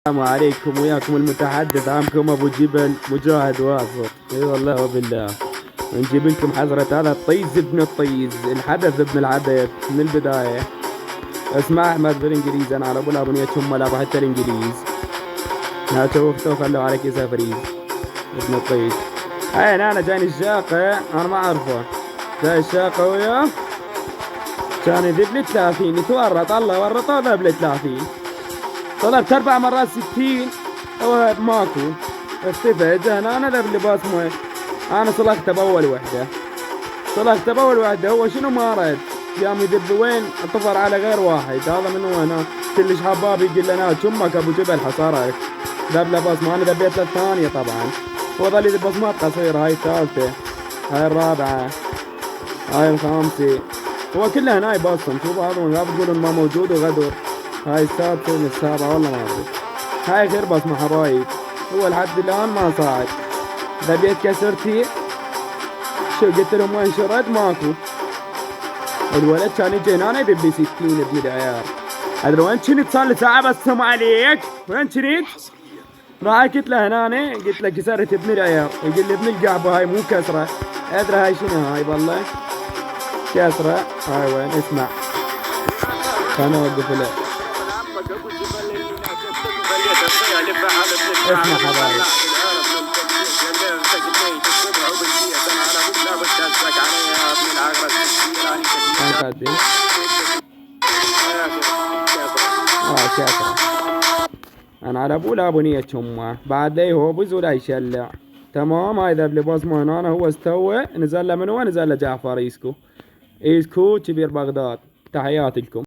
السلام عليكم، وياكم المتحدث عنكم ابو جبل مجاهد واصل. اي والله وبالله نجيب لكم حضرة هذا الطيز ابن الطيز، الحدث ابن الحدث من البداية. اسمع احمد بالانجليزي، انا على ابو الابنية ثم لا حتى الانجليز. لا توقفوا خلوا عليك يسافرين ابن الطيز. هاي انا جاني الشاقة، انا ما اعرفه. جاي الشاقة وياه كان يذب لي 30، يتورط الله ورطه ذب لي 30. طلبت 4 مرات 60 ماكو. اختفى اجا هنا انا ذب لي باسمه. انا صلحته باول وحده. هو شنو ما رد قام يذب وين طفر على غير واحد. هذا من وين كلش حباب يقول لنا شمك ابو جبل حصارك. ذب له بصمه، انا ذبيت له الثانيه طبعا. هو ظل يذب بصمات قصيره، هاي الثالثه، هاي الرابعه، هاي الخامسه. هو كله هنا يبصم. شوفوا هذا لا بتقولون ما موجود وغدر. هاي السادسة من السابعة والله ما أدري. هاي غير بصمة حبايب. هو لحد الآن ما صعد. ذبيت كسرتي. شو قلت لهم وين شرد ماكو. الولد كان يجي هنا يذب لي 60 ابن العيار. أدري وين كنت صار لي ساعة بسم عليك. وين كنت؟ راح قلت له هنا، قلت له كسرت ابن العيار. يقول لي ابن القعبة هاي مو كسرة. أدري هاي شنو هاي والله؟ كسرة. هاي وين اسمع. خلنا نوقف له. اسمع حبايب. كاسرة. انا على ابو لابونية امه بعد لي هو بوز ولا يشلع. تمام. هاي ذا بصمه هنا هو استوى. نزل له من هو نزل له جعفر ايسكو كبير بغداد. تحياتي لكم.